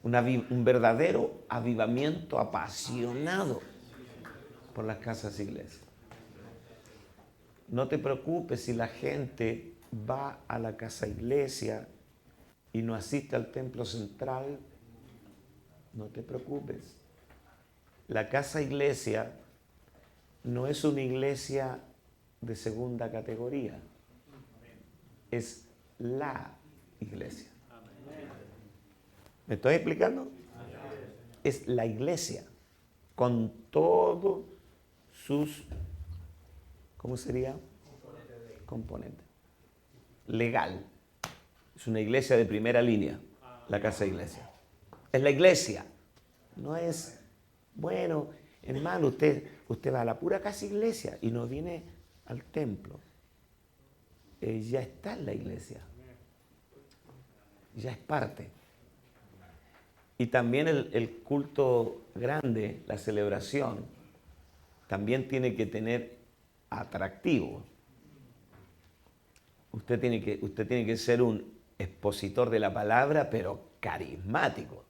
Un verdadero avivamiento apasionado por las casas iglesias. No te preocupes si la gente va a la casa iglesia y no asiste al templo central. No te preocupes. La casa iglesia no es una iglesia de segunda categoría. Es la iglesia. ¿Me estoy explicando? Es la iglesia con todos sus, ¿cómo sería? Componentes. Legal. Es una iglesia de primera línea, la casa iglesia. Es la iglesia. No es, bueno, hermano, usted va a la pura casa iglesia y no viene al templo. Ya está en la iglesia. Ya es parte. Y también el culto grande, la celebración, también tiene que tener atractivo. Usted tiene que ser un expositor de la palabra, pero carismático.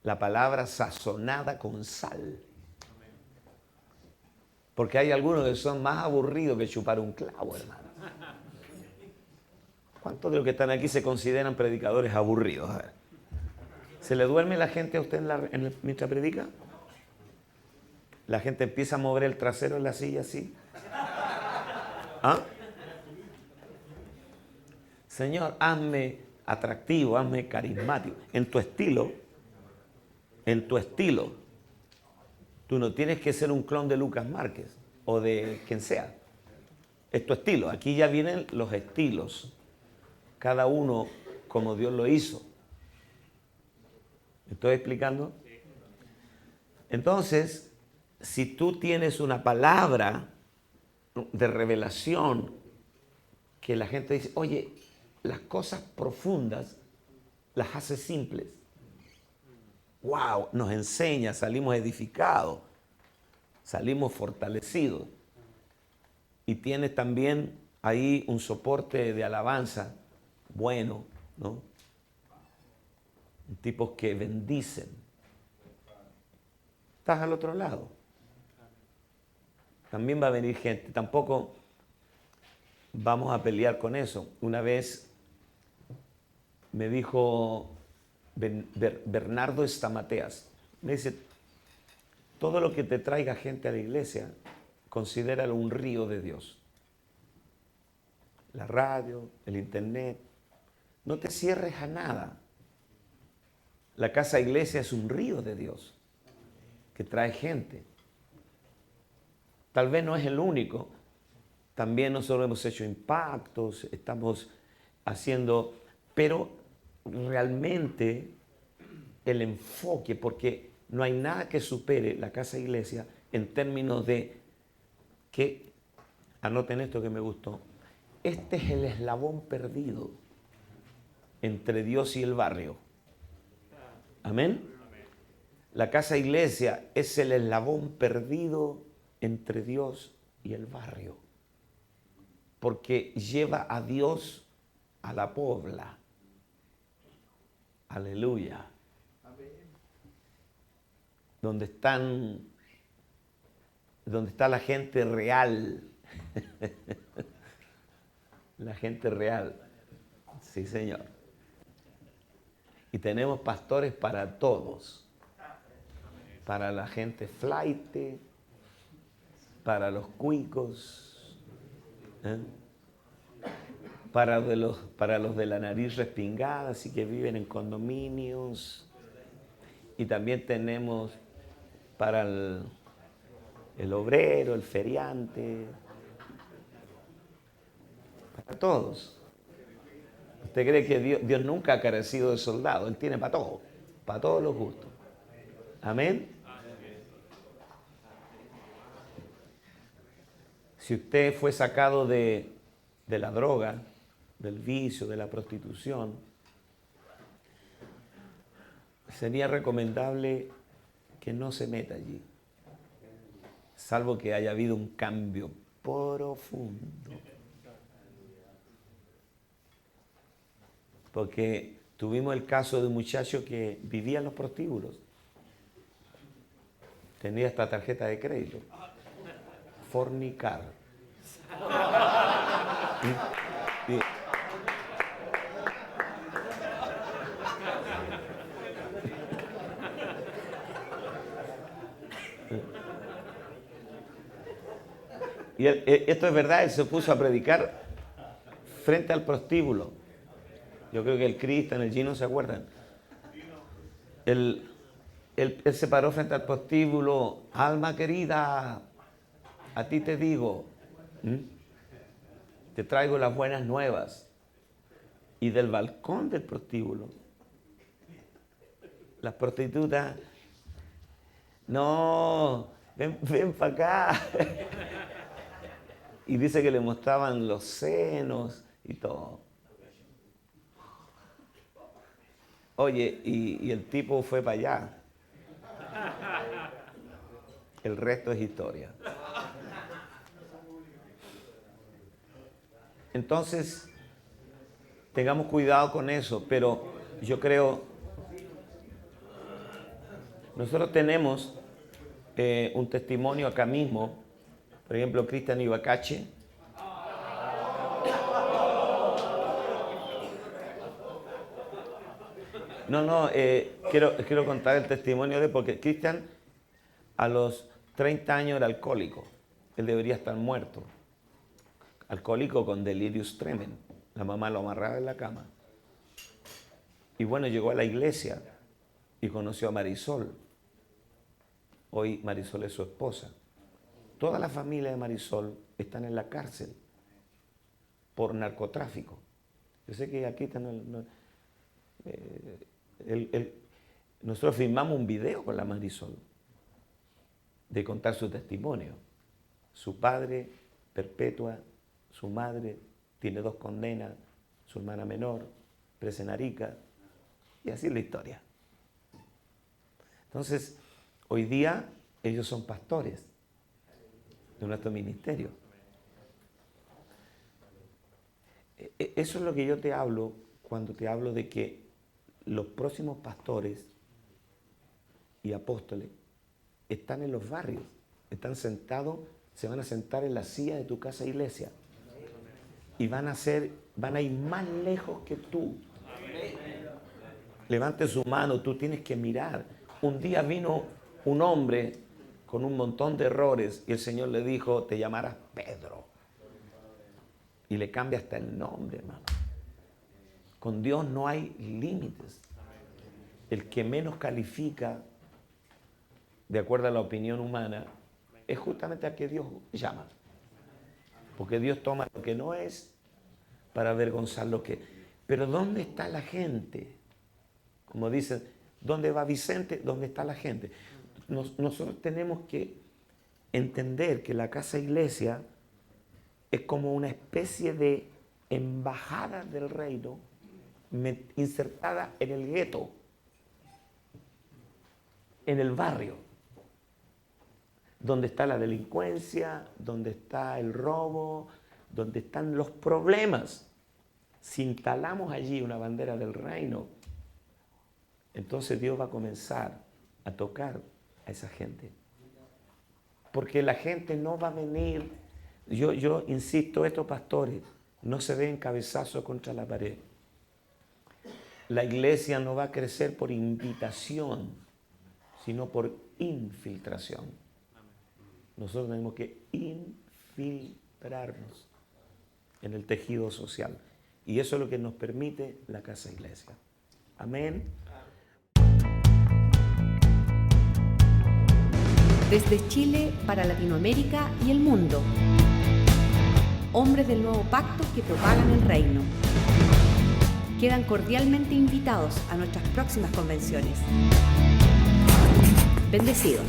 La palabra sazonada con sal. Porque hay algunos que son más aburridos que chupar un clavo, hermano. ¿Cuántos de los que están aquí se consideran predicadores aburridos? A ver. ¿Se le duerme la gente a usted mientras predica? La gente empieza a mover el trasero en la silla así. ¿Ah? Señor, hazme atractivo, hazme carismático. En tu estilo, tú no tienes que ser un clon de Lucas Márquez o de quien sea. Es tu estilo. Aquí ya vienen los estilos. Cada uno como Dios lo hizo. ¿Me estoy explicando? Entonces, si tú tienes una palabra de revelación que la gente dice, oye, las cosas profundas las hace simples. ¡Wow! Nos enseña, salimos edificados. salimos fortalecidos. Y tienes también ahí un soporte de alabanza bueno, ¿no? Tipos que bendicen. Estás al otro lado. También va a venir gente. Tampoco vamos a pelear con eso. Una vez me dijo Bernardo Estamateas, me dice, todo lo que te traiga gente a la iglesia, considéralo un río de Dios. La radio, el internet, no te cierres a nada. La casa iglesia es un río de Dios que trae gente. Tal vez no es el único. También nosotros hemos hecho impactos, estamos haciendo, pero realmente el enfoque, porque no hay nada que supere la casa iglesia en términos de que, anoten esto que me gustó, este es el eslabón perdido entre Dios y el barrio. Amén. La casa iglesia es el eslabón perdido entre Dios y el barrio, porque lleva a Dios a la pobla. Aleluya. Donde está la gente real. La gente real. Sí, Señor. Y tenemos pastores para todos. Para la gente flaite, para los cuicos, para los de la nariz respingada, así que viven en condominios. Y también tenemos para el obrero, el feriante, para todos. ¿Usted cree que Dios nunca ha carecido de soldados? Él tiene para todo, para todos los gustos. Amén. Si usted fue sacado de la droga, del vicio, de la prostitución, sería recomendable que no se meta allí, salvo que haya habido un cambio profundo. Porque tuvimos el caso de un muchacho que vivía en los prostíbulos. Tenía esta tarjeta de crédito. Fornicar. Y esto es verdad, él se puso a predicar frente al prostíbulo. Yo creo que el Cristian, el Gino se acuerdan. Él se paró frente al prostíbulo. Alma querida, a ti te digo, te traigo las buenas nuevas. Y del balcón del prostíbulo, las prostitutas, no, ven para acá. Y dice que le mostraban los senos y todo. Oye, y el tipo fue para allá. El resto es historia. Entonces, tengamos cuidado con eso, pero yo creo, nosotros tenemos un testimonio acá mismo, por ejemplo, Cristian Ibacache. Quiero contar el testimonio de él, porque Cristian a los 30 años era alcohólico. Él debería estar muerto. Alcohólico con delirius tremens. La mamá lo amarraba en la cama. Y bueno, llegó a la iglesia y conoció a Marisol. Hoy Marisol es su esposa. Toda la familia de Marisol están en la cárcel por narcotráfico. Yo sé que aquí están... nosotros filmamos un video con la Marisol de contar su testimonio. Su padre, perpetua, su madre tiene 2 condenas, su hermana menor, presa en Arica, y así es la historia. Entonces, hoy día ellos son pastores de nuestro ministerio. Eso es lo que yo te hablo cuando te hablo de que los próximos pastores y apóstoles están en los barrios, están sentados, se van a sentar en la silla de tu casa iglesia y van a ir más lejos que tú. Levante su mano, tú tienes que mirar. Un día vino un hombre con un montón de errores y el Señor le dijo, te llamarás Pedro. Y le cambia hasta el nombre, hermano. Con Dios no hay límites. El que menos califica, de acuerdo a la opinión humana, es justamente al que Dios llama. Porque Dios toma lo que no es para avergonzar lo que es. Pero ¿dónde está la gente? Como dicen, ¿dónde va Vicente? ¿Dónde está la gente? Nosotros tenemos que entender que la casa iglesia es como una especie de embajada del reino insertada en el gueto, en el barrio, donde está la delincuencia, donde está el robo, donde están los problemas. Si instalamos allí una bandera del reino, entonces Dios va a comenzar a tocar a esa gente. Porque la gente no va a venir, yo insisto, estos pastores no se den cabezazos contra la pared. La iglesia no va a crecer por invitación, sino por infiltración. Nosotros tenemos que infiltrarnos en el tejido social. Y eso es lo que nos permite la casa iglesia. Amén. Desde Chile para Latinoamérica y el mundo. Hombres del nuevo pacto que propagan el reino. Quedan cordialmente invitados a nuestras próximas convenciones. Bendecidos.